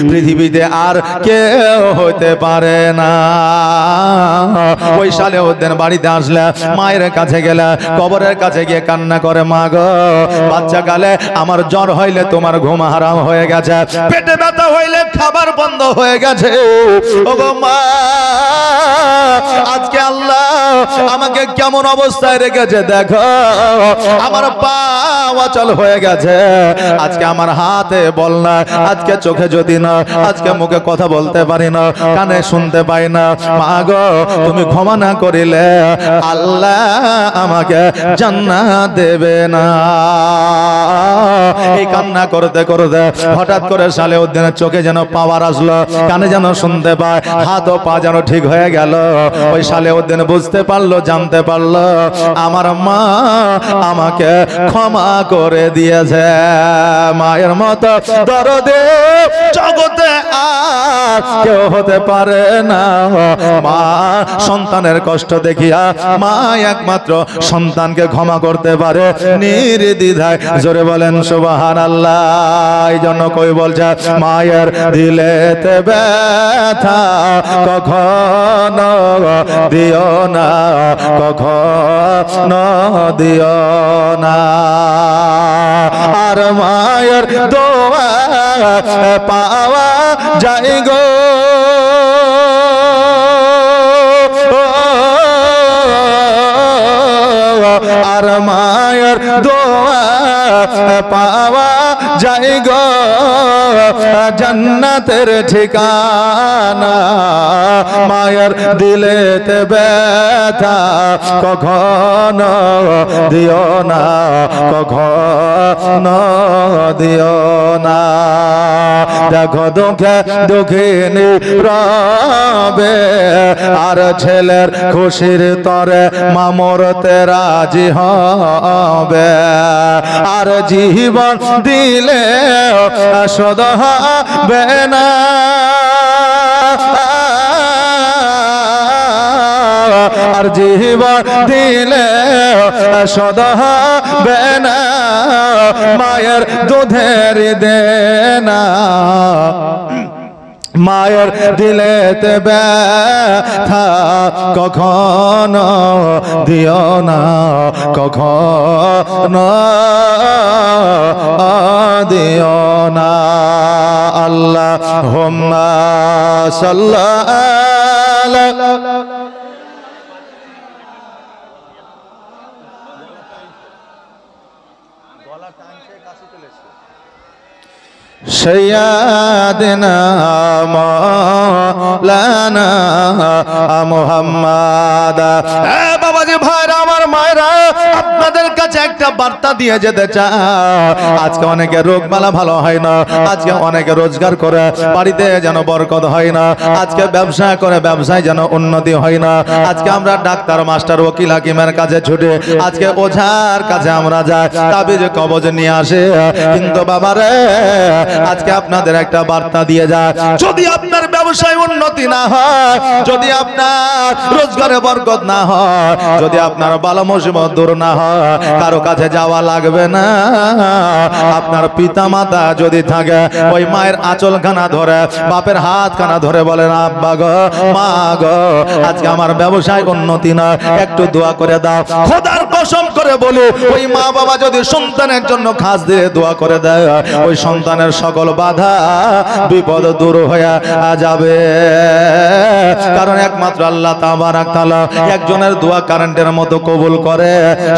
পৃথিবীতে আর কেউ হতে পারে না ওই সালেউদ্দিন বাড়িতে আসলে মায়ের কাছে গেলে কবরের কাছে গিয়ে কান্না করে মা গো বাচ্চা কালে আমার জ্বর হইলে তোমার ঘুম হারাম হয়ে গেছে পেটে ব্যথা হইলে খাবার বন্ধ হয়ে গেছে ওগো মা আজকে আল্লাহ আমাকে কেমন অবস্থায় রেখেছে দেখো আমার পা অচল হয়ে গেছে আজকে আমার হাতে বল না আজকে চোখে যদি না আজকে মুখে কথা বলতে পারি না কানে শুনতে পাই না মা গো তুমি ক্ষমা না করিলে আল্লাহ আমাকে জান্নাত দেবে না এই কান্না করতে করতে হঠাৎ করে সালেউদ্দিনের চোখে যেন পাওয়ার আসলো কানে যেন শুনতে পায় হাত ও পা যেন ঠিক হয়ে গেল ওই সালেউদ্দিন বুঝতে পারলো জানতে পারলো আমার মা আমাকে ক্ষমা করে দিয়েছে মায়ের মতো দরদে জগতে আর কেউ হতে পারে না মা সন্তানের কষ্ট দেখিয়া মা একমাত্র সন্তানকে ক্ষমা করতে পারে নির্দ্বিধায় জোরে বলেন সুবহানাল্লাহ এই জন্য কই বলছে মায়ের দিলেতে ব্যথা কখনো দিও না কখনো দিও না আর মায়ের দোয়া পাওয়া যায় গো আর মায়ের দোয়া পাওয়া যায় গো জান্নাতের ঠিকানা। মায়ের দিলেতে ব্যথা কখনো দিও না, কখনো দিও না। দেখো দুঃখে দুঃখিনী রবে আর ছেলের খুশির তরে মামরতে রাজি হবে। আর জীবন দিলে শোধ হবে না, আর জীবন দিলে শোধ হবে না মায়ের দুধের দেনা। মায়ের দিলেতে ব্যথা কখনো দিও না, কখনো দিও না। আল্লাহুম্মা সাল্লি সৈয়দনা মাওলানা মুহাম্মদ। বাবাজি ভাইরা আমার মায়েরা, আপনাদের কাছে একটা বার্তা দিয়ে যেতে চাই। আজকে অনেকে রোগবালা ভালো হয় না, আজকে অনেকে রোজগার করে বাড়িতে যেন বরকত হয় না, আজকে ব্যবসা করে ব্যবসায় যেন উন্নতি হয় না। আজকে আমরা ডাক্তার মাস্টার ওকিল হাকিমের কাছে ছুটে, আজকে ওঝার কাছে আমরা যাই, তাবিজ কবজ নিয়ে আসে। কিন্তু বাবারে আজকে আপনাদের একটা বার্তা দিয়ে যায়, যদি আপনার ব্যবসায় উন্নতি না হয়, যদি আপনার রোজগারে বরকত না হয়, যদি আপনার বালা মুসিবত দূর না হয়, কারো কাছে যাওয়া লাগবে না। আপনার পিতা মাতা যদি থাকে, ওই মায়ের আঁচলখানা ধরে, বাপের হাতখানা ধরে বলেন, আব্বা গো, মা গো, আজকে আমার ব্যবসায় উন্নতি না, একটু দোয়া করে দাও। খোদার কসম করে বলি, ওই মা বাবা যদি সন্তানের জন্য খাস দিয়ে দোয়া করে দেয়, ওই সন্তানের সকল বাধা বিপদ দূর হয়ে যাবে। কারণ একমাত্র আল্লাহ তাবারাক তাআলা একজনের দোয়া কারেন্টের মতো কবুল করে,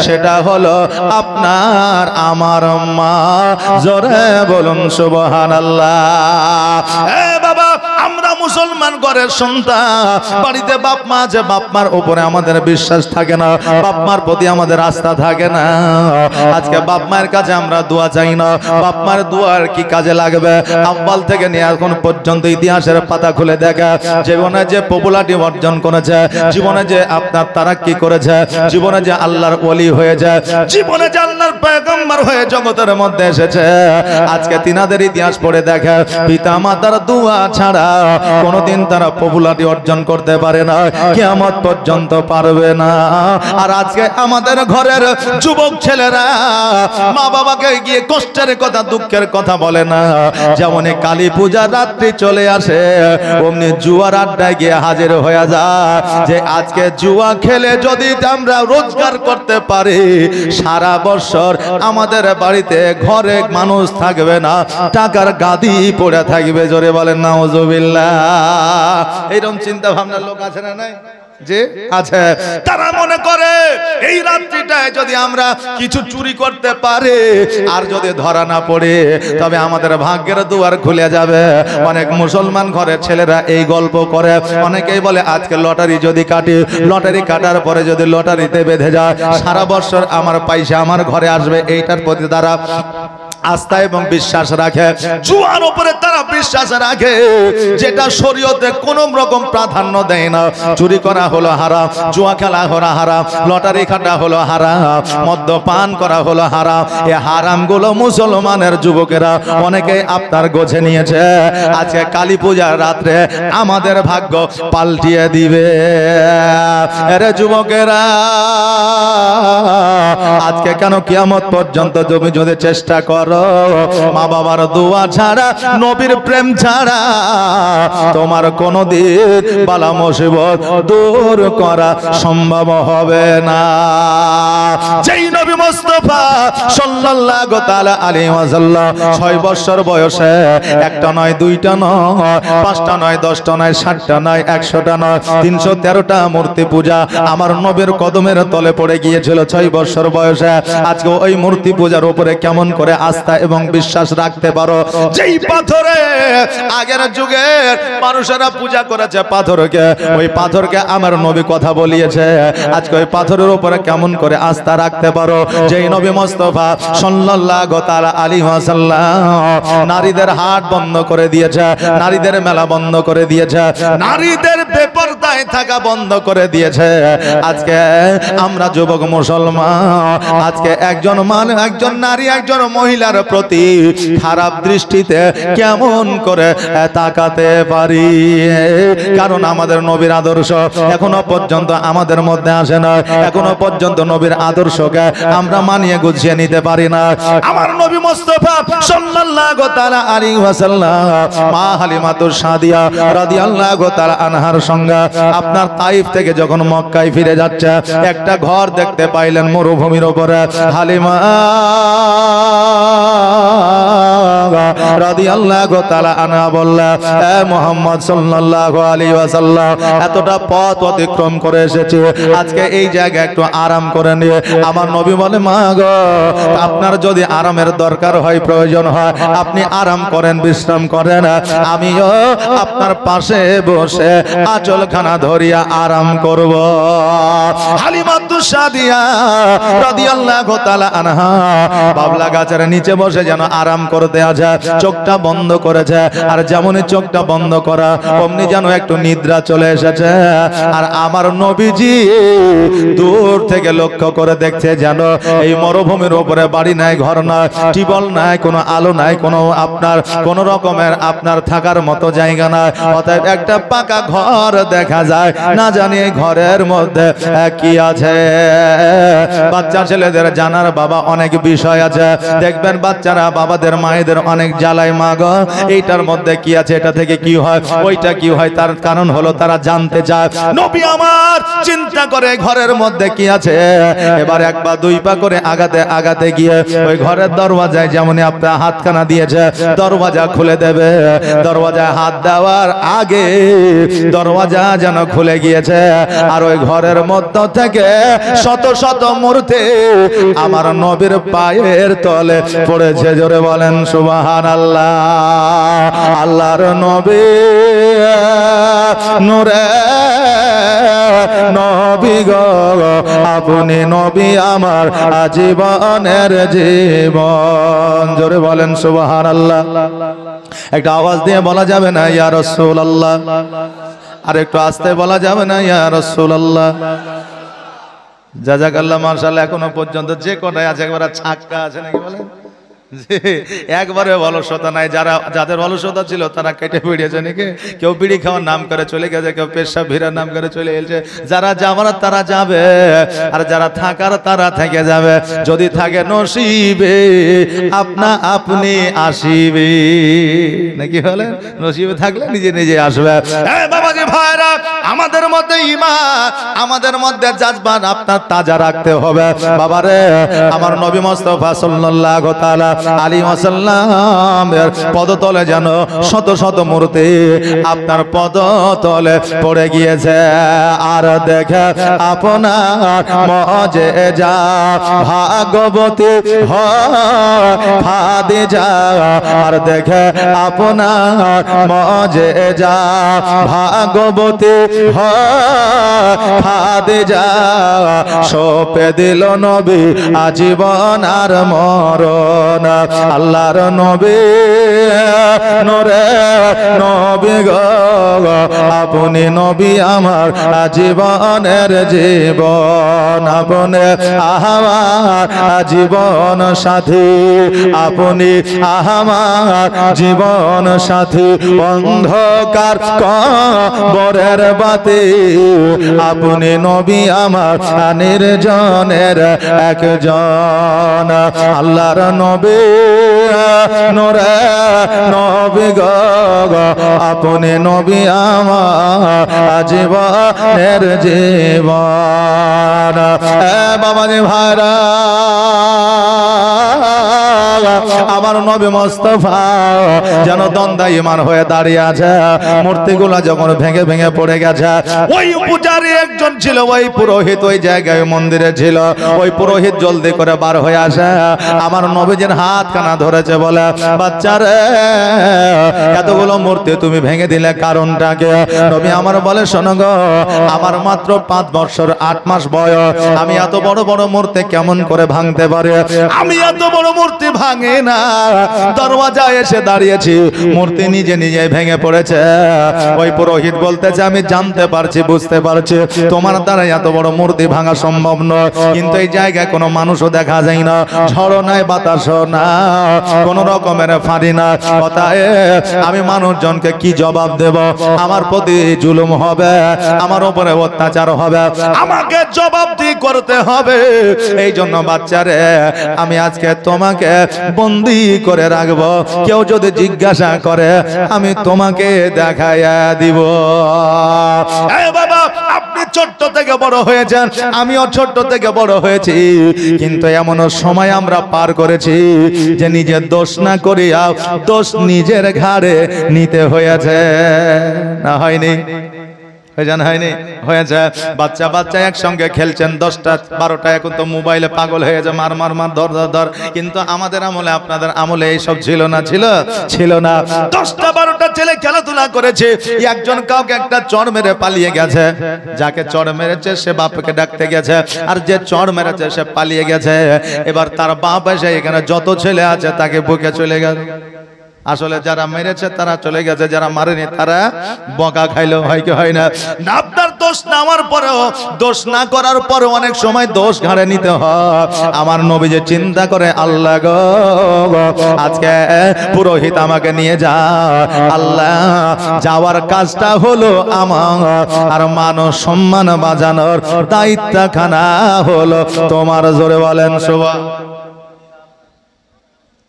সেটা হলো আপনার আমার মা। জোরে বলুন সুবহানাল্লাহ। বাবা, আমরা মুসলমান ঘরের সন্তান, বাড়িতে বাপ মা আছে, বাপ মার উপরে আমাদের বিশ্বাস থাকে না, বাপ মার প্রতি আমাদের আস্থা থাকে না। আজকে বাপ মায়ের কাছে আমরা দোয়া চাই না। বাপ মার দোয়ার কি কাজে লাগবে? আব্বাল থেকে নিয়ে এখন পর্যন্ত ইতিহাসের পাতা খুলে দেখা, জীবনে যে পপুলারিটি অর্জন করেছে, জীবনে যে আপনার তারাক্কি করেছে, জীবনে যে আল্লাহর ওলি হয়েছে, জীবনে যে আল্লাহর পয়গম্বর হয়ে জগতের মধ্যে এসেছে, আজকে তিনাদের ইতিহাস পড়ে দেখে, পিতা মাতার দোয়া ছাড়া কোনোদিন তারা পপুলারিটি অর্জন করতে পারে না, কিয়ামত পর্যন্ত পারবে না। আর আজকে আমাদের ঘরের যুবক ছেলেরা মা বাবাকে গিয়ে কষ্টের কথা, দুঃখের কথা বলে না। যেমন কালী পূজার রাত্রি চলে আসে, অমনি জুয়ার আড্ডায় গিয়ে হাজির হয়ে যায়, যে আজকে জুয়া খেলে যদি আমরা রোজগার করতে পারি, সারা বছর আমাদের বাড়িতে ঘরে মানুষ থাকবে না, টাকার গাদি পড়ে থাকবে। জোরে বলেন নাউজুবিল্লাহ। এইরকম চিন্তা ভাবনার লোক আছে না নাই? যে আছে, তারা মনে করে এই রাত্রিটায় যদি আমরা কিছু চুরি করতে পারি, আর যদি ধরা না পড়ে, তবে আমাদের ভাগ্যের দুয়ার খুলে যাবে। অনেক মুসলমান ঘরের ছেলেরা এই গল্প করে, অনেকেই বলে আজকে লটারি যদি কাটি, লটারি কাটার পরে যদি লটারিতে বেঁধে যায়, সারা বছর আমার পয়সা আমার ঘরে আসবে। এইটার প্রতি তারা আস্থা এবং বিশ্বাস রাখে। জুয়ার উপরে তারা বিশ্বাস রাখে, যেটা শরীয়তে কোনো রকম প্রাধান্য দেয় না। চুরি করা হলো হারাম, জুয়া খেলা হলো হারাম, লটারি কাটা হলো হারাম, মদ্যপান করা হলো হারাম। এই হারামগুলো মুসলমানের যুবকেরা অনেকেই আপনার গোছে নিয়েছে। আজকে কালী পূজার রাত্রে আমাদের ভাগ্য পাল্টিয়ে দিবে। আরে যুবকেরা, আজকে কেন কিয়ামত পর্যন্ত তুমি যদি চেষ্টা কর, করো। মা বাবার দোয়া ছাড়া, নবীর প্রেম ছাড়া তোমার কোনদিন বালা মুসিবত দূর করা সম্ভব হবে না। যেই নবী মুস্তাফা সাল্লাল্লাহু তাআলা আলাইহি ওয়াসাল্লাম 6 বছর বয়সে একটা নয়, দুইটা নয়, পাঁচটা নয়, 10টা নয়, 60টা নয়, 100টা নয়, 313টা মূর্তি পূজা আমার নবীর কদমের তলে পড়ে গিয়েছিল 6 বছর বয়সে। আজকে ওই মূর্তি পূজার উপরে কেমন করে আস্থা এবং বিশ্বাস রাখতে পারো? যেই পাথরে আগের যুগের মানুষেরা পূজা করেছে পাথরকে, ওই পাথরকে আমার নবী কথা বলিয়েছে। আজকে ওই পাথরের উপরে কেমন করে আস্থা রাখতে পারো? যেই নবী মুস্তাফা সাল্লাল্লাহু তাআলা আলাইহি ওয়াসাল্লাম নারীদের হাট বন্ধ করে দিয়েছে, নারীদের মেলা বন্ধ করে দিয়েছে, নারীদের বেপরদায় থাকা বন্ধ করে দিয়েছে। আজকে আমরা যুবক মুসলমান আজকে একজন নারী, একজন মহিলার প্রতি খারাপ দৃষ্টিতে কেমন করে তাকাতে পারি? কারণ আমাদের নবীর আদর্শ এখনো পর্যন্ত আমাদের মধ্যে আসে না, এখনো পর্যন্ত নবীর আদর্শকে আমরা মানিয়ে গুছিয়ে নিতে পারি না। আমার নবী মুস্তাফা সাল্লাল্লাহু তাআলা আলাইহি ওয়াসাল্লাম মা হালিমাতুস সাদিয়া রাদিয়াল্লাহু তাআলা আনহার সঙ্গে আপনার তাইফ থেকে যখন মক্কায় ফিরে যাচ্ছে, একটা ঘর দেখতে পাইলেন মরুভূমির উপরে। হালিমা রাদিয়াল্লাহু তাআলা আনহা বললেন, এ মুহাম্মদ সাল্লাল্লাহু আলাইহি ওয়াসাল্লাম, এতটা পথ অতিক্রম করে এসেছি, আজকে এই জায়গায় একটু আরাম করে নিয়ে। আমার নবী বলে, মা গো, আপনার যদি আরামের দরকার হয়, প্রয়োজন হয়, আপনি আরাম করেন, বিশ্রাম করেন, আমিও আপনার পাশে বসে আঁচলখানা ধরিয়া আরাম করব। হালিমাতুস সাদিয়া রাদিয়াল্লাহু তাআলা আনহা বাবলা গাছের নিচে বসে যেন আরাম করতে আছে, চোখটা বন্ধ করেছে। আর যেমনই চোখটা বন্ধ করা, অমনি যেন একটু নিদ্রা চলে এসেছে। আর আমার নবীজি দূর থেকে লক্ষ্য করে দেখছে যেন এই মরুভূমির উপরে বাড়ি নাই, ঘর নাই, টিবল নাই, কোনো আলো নাই, কোনো আপনার কোন রকমের আপনার থাকার মতো জায়গা নাই। অতএব একটা পাকা ঘর দেখা যায়, না জানি এই ঘরের মধ্যে কি আছে। বাচ্চা ছেলেদের জানার বাবা অনেক বিষয় আছে, দেখবেন বাচ্চারা বাবাদের মায়েদের অনেক জ্বালায়, মা গো এইটার মধ্যে কি আছে, এটা থেকে কি হয়, ওইটা কি হয়, তার কারণ হলো তারা জানতে চায়। নবী আমার চিন্তা করে ঘরের মধ্যে কি আছে, এবার এক পা দুই পা করে আগাতে আগাতে গিয়ে ওই ঘরের দরওয়াজায় যেমন আপনার হাতখানা দিয়েছে, দরওয়াজা খুলে দেবে। দরওয়াজায় হাত দেওয়ার আগে দরওয়াজা যেন খুলে গিয়েছে, আর ওই ঘরের মধ্য থেকে শত শত মূর্তি আমার নবীর পায়ের তলে পড়েছে। জোরে বলেন সুবহানাল্লাহ। আল্লাহর নবী নূরে নবী গো, আপনি নবী আমার জীবনের জীবন। জোরে বলেন সুবহানাল্লাহ। একটা আওয়াজ দিয়ে বলা যাবে না ইয়া রাসূলুল্লাহ? আর একটু আস্তে বলা যাবে না ইয়া রাসূলুল্লাহ? জাযাকাল্লাহ, মাশাআল্লাহ। এখনো পর্যন্ত যে কোটায় আছে একবার ছাক্কা আছে নাকি বলেন? একবারে অলসতা নাই। যাদের অলসতা ছিল তারা কেটে বেরিয়েছে নাকি? কেউ বিড়ি খাওয়ার নাম করে চলে গেছে, কেউ পেশাব ভিড়ার নাম করে চলে এসেছে। যারা যাবার তারা যাবে, আর যারা থাকার তারা থেকে যাবে। যদি থাকে নসিবে আপনা আপনি আসিবে নাকি বলেন? নসিবে থাকলে নিজে নিজে আসবে। বাবাজি ভাইরা, আমাদের মধ্যে ঈমান, আমাদের মধ্যে জাজবান আপনার তাজা রাখতে হবে। বাবারে, আমার নবী মুস্তাফা সাল্লাল্লাহু তাআলা আলাইহি ওয়াসাল্লামের পদতলে যেন শত শত মূর্তি আপনার পদতলে পড়ে গিয়েছে। আর দেখে আপনার মুজিজা ভাগবতী খাদিজা, আর দেখে আপনার মুজিজা ভাগবতী খাদিজা, সপে দিল নবী আজীবন আর মরণ। আল্লাহর নবী নূরে নবী গো, আপনি নবী আমার জীবনের জীবন। আপনি আমার জীবন সাথী, আপনি আমার জীবন সাথী। অন্ধকার কবরের বাতি, আপনি নবী আমার নির্জনের একজন। আল্লাহর নবী নূরে নবী গো আপনি নবী আমার জীবনের জীবন। বাবাজি ভাইরা আমার নবী মুস্তাফা যেন দ্বন্দ্ব ঈমান হয়ে দাঁড়িয়ে আছে। মূর্তিগুলা যখন ভেঙে ভেঙে পড়ে গেছে, ওই পূজারী একজন ছিল, ওই পুরোহিত ওই জায়গায় মন্দিরে ছিল। ওই পুরোহিত জলদি করে বার হয়ে আসে, আমার নবীজির হাত কানা ধরেছে, বলে বাচ্চারে এতগুলো মূর্তি তুমি ভেঙে দিলে কারণটা কি? নবী আমার বলে শোনো গো, আমার মাত্র 5 বছর 8 মাস বয়স, আমি এত বড় বড় মূর্তি কেমন করে ভাঙতে পারি? আমি এত বড় মূর্তি ভাঙে না, দরওয়াজায় এসে দাঁড়িয়েছি, মূর্তি নিজে নিজে ভেঙে পড়েছে। ওই পুরোহিত বলতেছে আমি জানতে পারছি, বুঝতে পারছি তোমার দ্বারা এত বড় মূর্তি ভাঙা সম্ভব নয়, কিন্তু এই জায়গায় কোনো মানুষও দেখা যায় না, ঝড়ও নাই, বাতাসও না, কোন রকমের ফাঁড়ি না, অতএব আমি মানুষজনকে কি জবাব দেব? আমার প্রতি জুলুম হবে, আমার উপরে অত্যাচার হবে, আমাকে জবাবদিহি করতে হবে। এই জন্য বাচ্চারে আমি আজকে তোমাকে বন্দী করে রাখবো, কেউ যদি জিজ্ঞাসা করে আমি তোমাকে দেখাইয়া দিব। বাবা আপনি ছোট্ট থেকে বড় হয়েছেন, আমিও ছোট্ট থেকে বড় হয়েছি, কিন্তু এমন সময় আমরা পার করেছি যে নিজের দোষ না করিয়া দোষ নিজের ঘাড়ে নিতে হয়েছে। না হয়নি? হয়নি? হয়েছে। বাচ্চা বাচ্চা একসঙ্গে খেলছেন 10টা 12টা, এখন তো মোবাইলে পাগল হয়ে যায়, মার মার মার, ধর ধর ধর। কিন্তু আমাদের আমলে, আপনাদের আমলে এইসব ছিল না, ছিল না। 10টা 12টা ছেলে খেলাধুলা করেছে, একজন কাউকে একটা চড় মেরে পালিয়ে গেছে, যাকে চড় মেরেছে সে বাপকে ডাকতে গেছে, আর যে চড় মেরেছে সে পালিয়ে গেছে। এবার তার বাপ এসে এখানে যত ছেলে আছে তাকে বুকে চলে গেল। আসলে যারা মেরেছে তারা চলে গেছে, যারা মারেনি তারা বকা খাইলো, হয় কি হয় না? আপনার দোষ নেওয়ার পরেও, দোষ না করার পরে অনেক সময় দোষ ঘাড়ে নিতে হয়। আমার নবী যে চিন্তা করে, আল্লাহ গো আজকে পুরোহিত আমাকে নিয়ে যা, আল্লাহ যাওয়ার কাজটা হলো আমার, আর মান সম্মান বাজানোর দায়িত্বখানা হলো তোমার। জোরে বলেন সুবহানাল্লাহ।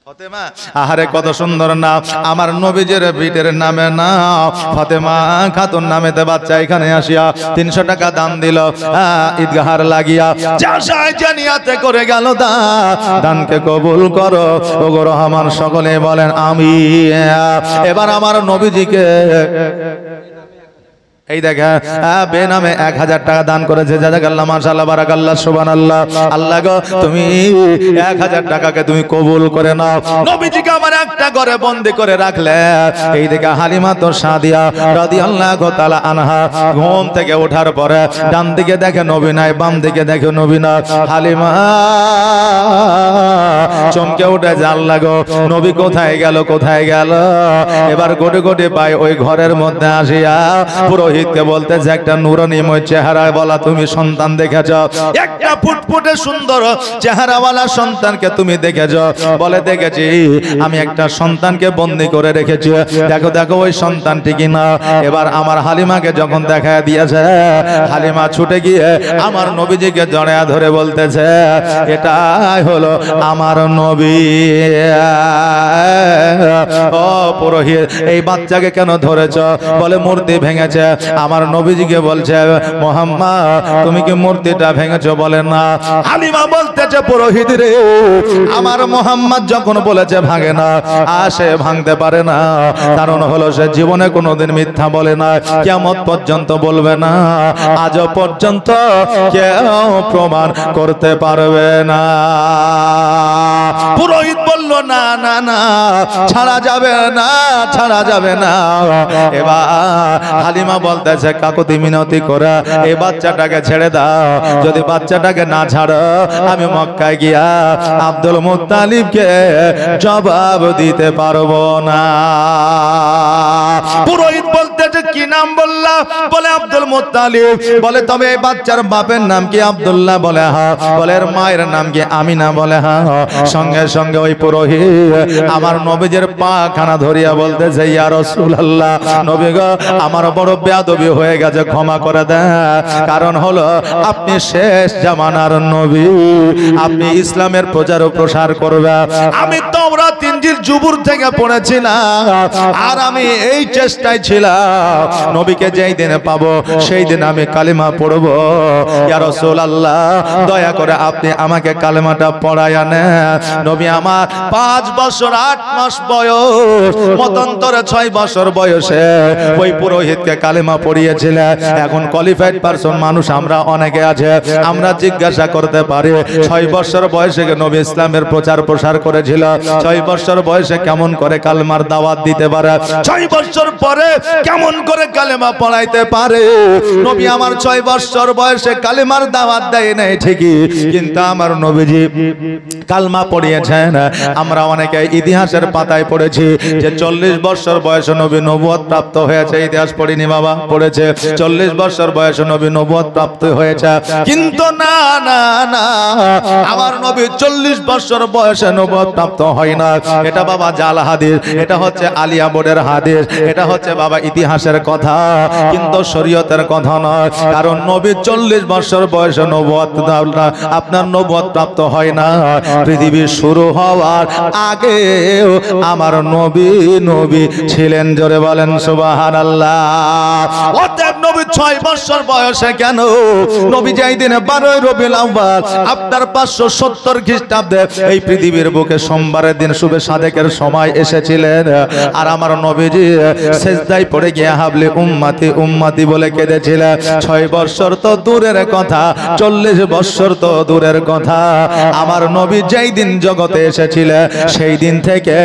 ফাতেমা, আহারে কত সুন্দর নাম, আমার নবীজির বিটের নামে নাম ফাতেমা খাতুন নামেতে বাচ্চা এখানে আসিয়া 300 টাকা দান দিল ঈদগাহার লাগিয়া, যাশায় জানিয়াতে করে গেল দানকে কবুল করো ওগো রহমান, সকলে বলেন আমিন। এবার আমার নবীজিকে এই দেখে বেনামে 1000 টাকা দান করেছে, জাযাকাল্লাহ, মাশাআল্লাহ, বারাকাল্লাহ, সুবহানাল্লাহ। আল্লাহ গো তুমি 1000 টাকাকে তুমি কবুল করে নাও। নবীজিকে আমার একটা ঘরে বন্দী করে রাখলে। এই দেখে হালিমা তো সাদিয়া রাদিয়াল্লাহু তাআলা আনহা ঘুম থেকে ওঠার পরে ডান দিকে দেখে নবী নাই, বাম দিকে দেখে নবী না। হালিমা চমকে উঠে যে আল্লাহ গো নবী কোথায় গেল, কোথায় গেল? এবার গোটে গোটে পায় ওই ঘরের মধ্যে আসিয়া পুরোহিতকে বলতেছে, একটা নূরানীময় চেহারায় বলা তুমি সন্তান দেখেছ, একটা ফুটফুটে সুন্দর চেহারাওয়ালা সন্তানকে তুমি দেখেছ? বলে দেখেছি, আমি একটা সন্তানকে বন্দী করে রেখেছি, দেখো দেখো ওই সন্তানটি কিনা। এবার আমার হালিমাকে যখন দেখা দিয়েছে, হালিমা ছুটে গিয়ে আমার নবীজিকে জড়ায়া ধরে বলতেছে, এটাই হলো আমার নবী। ও পুরোহিত, এই বাচ্চাকে কেন ধরেছ? বলে মূর্তি ভেঙেছে। আমার নবীজিকে বলছে, মুহাম্মদ তুমি কি মূর্তিটা ভেঙেছো? বলে না। হালিমা বলতেছে, পুরোহিত রে, আমার মুহাম্মদ যখন বলেছে ভাঙে না, সে ভাঙতে পারে না, কারণ হলো সে জীবনে কোনোদিন মিথ্যা বলে না, কিয়ামত পর্যন্ত বলবে না, আজ পর্যন্ত কেউ প্রমাণ করতে পারবে না। পুরোহিত বলল, না না না, ছাড়া যাবে না, ছাড়া যাবে না। এবার হালিমা বলতেছে, কাকুতি মিনতি করে এই বাচ্চাটাকে ছেড়ে দাও, যদি বাচ্চাটাকে না ছাড়ো আমি মক্কায় গিয়া আব্দুল মুত্তালিবকে জবাব দিতে পারবো না। পুরোহিত বলতেছে, কি কি নাম বললা? বলে আব্দুল মুত্তালিব। বলে তবে এই বাচ্চার বাপের নাম কি? আব্দুল্লাহ। বলে হ্যাঁ। বলে এর মায়ের নাম কি? আমিনা। বলে হ্যাঁ। সঙ্গে সঙ্গে ওই পুরোহিত আমার নবীজির পা খানা ধরিয়া বলতেছে, ইয়া রাসূলুল্লাহ, নবী গো, আমার বড় বেয়াদবি হয়ে গেছে, ক্ষমা করে দেন। কারণ হলো আপনি শেষ জামানার নবী, আপনি ইসলামের প্রচার ও প্রসার করবেন। আমি তাওরাত ইনজিল জুবুর থেকে পড়েছিলাম, আর আমি এই চেষ্টায় ছিলাম নবীকে যেই দিনে পাবো সেই দিন আমি কালিমা পড়বো। ইয়া রাসূলুল্লাহ, দয়া করে আপনি আমাকে কালিমাটা পড়ায়া নেন। নবী আমার 5 বছর 8 মাস বয়স, মতান্তরে 6 বছর বয়সে ওই পুরোহিতকে কালিমা পড়িয়েছিলেন। এখন কোয়ালিফাইড পারসন মানুষ আমরা অনেকে আছে, আমরা জিজ্ঞাসা করতে পারি 6 বছর বয়সে নবী ইসলামের প্রচার প্রসার করেছিল, 6 বছর বয়সে কেমন করে কালেমার দাওয়াত দিতে পারে, 6 বছর পরে কেমন করে কালেমা পড়াইতে পারে? নবী আমার 6 বছর বয়সে কালেমার দাওয়াত দেয় নাই ঠিকই, কিন্তু আমার নবীজি কালমা পড়িয়েছেন। আমরা অনেকে ইতিহাসের পাতায় পড়েছি যে 40 বছর বয়সে নবী নবুয়ত প্রাপ্ত হয়েছে। ইতিহাস পড়িনি বাবা, পড়েছে 40 বছর বয়সে নবী নবুয়ত প্রাপ্ত হয়েছে। কিন্তু না না না, আমার নবী 40 বছর বয়সে নবুয়ত প্রাপ্ত হয় না। এটা বাবা জাল হাদিস, এটা হচ্ছে আলিয়া বোর্ডের হাদিস, এটা হচ্ছে বাবা ইতিহাসের কথা, কিন্তু শরীয়তের কথা নয়। কারণ নবী 40 বছর বয়সে নবুয়ত আপনার নবুয়ত প্রাপ্ত হয় না। পৃথিবী শুরু হওয়ার আগে আমার নবী ছিলেন। জোরে বলেন সুবহানাল্লাহ। অতএব নবী 6 বছর বয়সে কেন? নবী যেই দিনে 12 রবিউল আউয়াল আপনার 570 খ্রিস্টাব্দে এই পৃথিবীর বুকে সোমবারের দিন শুভে সাদেকের সময় এসেছিলেন, আর আমার নবীজি সিজদায় পড়ে গিয়ে হাবলি উম্মতি উম্মতি বলে কেঁদেছিলেন। 6 বছর তো দূরের কথা, 40 বছর তো দূরের কথা। আমার নবী যেই দিন জগতে এসেছিলেন সেই দিন থেকে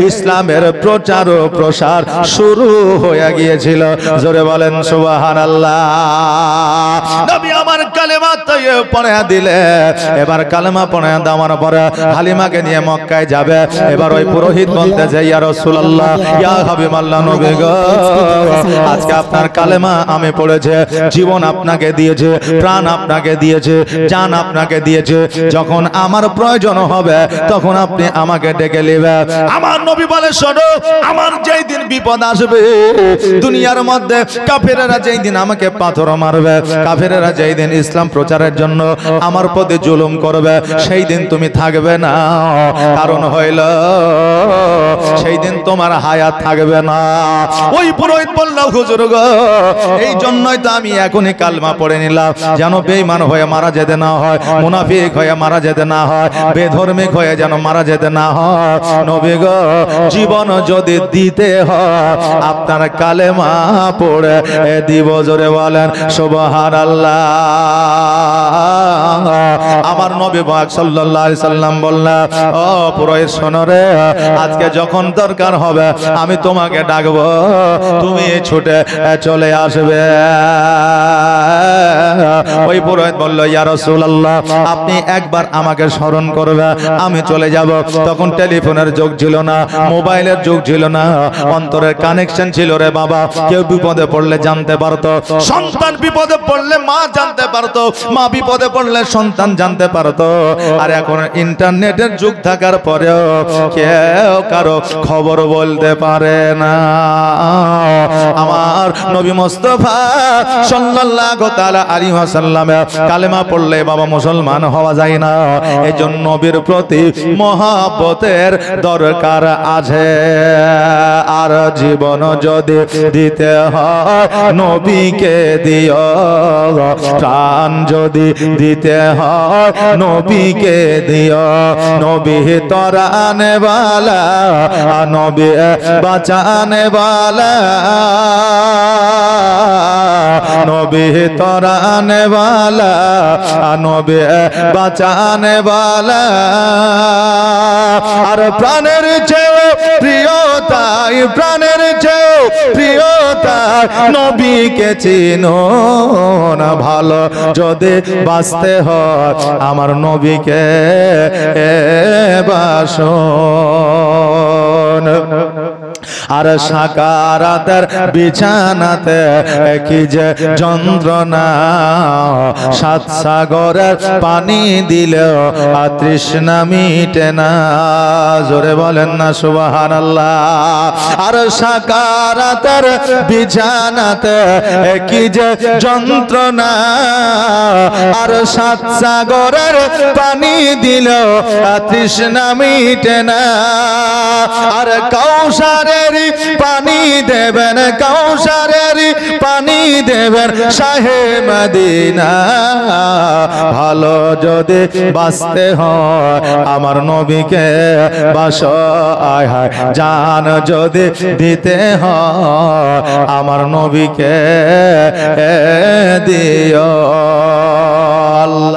ইসলামের প্রচার ও প্রসার শুরু হয়ে গিয়েছিল। জোরে বলেন সুবহানাল্লাহ। নবী আমার কালেমা তৈরি পড়ে দিলে, এবার কালেমা পড়ে দেওয়ার পরে হালিমাকে নিয়ে মক্কায় যাবে। এবার ওই পুরোহিত বলতেছে, ইয়া রাসূলুল্লাহ, ইয়া হাবিবাল্লাহ, নবী গো, আজকে আপনার কালেমা আমি পড়েছে, জীবন আপনাকে দিয়েছে, প্রাণ আপনাকে দিয়েছে, জান আপনাকে দিয়েছে। যখন আমার প্রয়োজন হবে তখন আপনি আমাকে ডেকে নেবেন। আমার নবী বলে, শোনো, আমার যেই দিন বিপদ আসবে দুনিয়ার মধ্যে, কাফেরেরা যেই দিন আমাকে পাথর মারবে, কাফেরেরা যেই দিন ইসলাম প্রচারের জন্য আমার প্রতি জুলুম করবে, সেই দিন তুমি থাকবে না। কারণ হইল সেই দিন তোমার হায়াত থাকবে না। ওই পুরোহিত বলল, হুজুর গো, এই জন্যই তো আমি এখনই কালমা পড়ে নিলাম, যেন বেঈমান হয়ে মারা যেতে না হয়, মুনাফিক হয়ে মারা যেতে না হয়, বেধর্মিক হয়ে যেন মারা যেতে না হয়। নবী গো, জীবন যদি দিতে হয় আপনার কালেমা পড়ে দিব। জোরে বলেন সুবহানাল্লাহ। আমার নবী পাক সাল্লাল্লাহু আলাইহি সাল্লাম বললেন, ও পুরোহিত শোনো রে, আজকে যখন দরকার হবে আমি তোমাকে ডাকবো, তুমি ছুটে চলে আসবে। ওই পুরোহিত বলল, ইয়া রাসূলুল্লাহ, আপনি একবার আমাকে স্মরণ করবে, আমি চলে যাব। তখন টেলিফোনের যুগ ছিল না, মোবাইলের যুগ ছিল না, অন্তরের কানেকশন ছিল রে বাবা। কেউ বিপদে পড়লে জানতে পারতো, সন্তান বিপদে পড়লে মা জানতে পারতো, মা বিপদে পড়লে সন্তান জানতে পারতো। আর এখন ইন্টারনেটের যুগ থাকার পরেও কেউ কারো খবর বলতে পারে না। আমার নবী মুস্তাফা সাল্লাল্লাহু তাআলা আলাইহি ওয়াসাল্লাম কালেমা পড়লে বাবা মুসলমান হওয়া যায় না। এজন্য নবীর প্রতি মহব্বতের দরকার আছে। আর জীবন যদি দিতে হয় নবীকে দিও, প্রাণ যদি দিতে হয় নবীকে দিও। নবী তরানে वाला, নবী বাঁচানে वाला, নবী তরানে वाला, নবী বাঁচানে वाला। আর প্রাণের চেয়ে প্রিয়তাই, প্রাণের চেয়ে প্রিয়তাই নবীকে চিনো না। ভালো যদি বাঁচতে হয় আমার নবীকে বাসন। আর সাকারাতের বিছানাতে কি যে যন্ত্রণা, সাত সাগরের পানি দিলেও তৃষ্ণা মিটে না। জোরে বলেন না সুবহানাল্লাহ। আর সাকারাতের বিছানাতে কি যে যন্ত্রণা, আর সাত সাগরের পানি দিলেও তৃষ্ণা মিটে না। আর কাউসারের পানি দেবেন, কাউসারের পানি দেবেন শাহে মদিনা। ভালো যদি বাঁচতে হয় আমার নবীকে বাসো, আয় হায় জান যদি দিতে হয় আমার নবীকে দিও। আল্লাহ।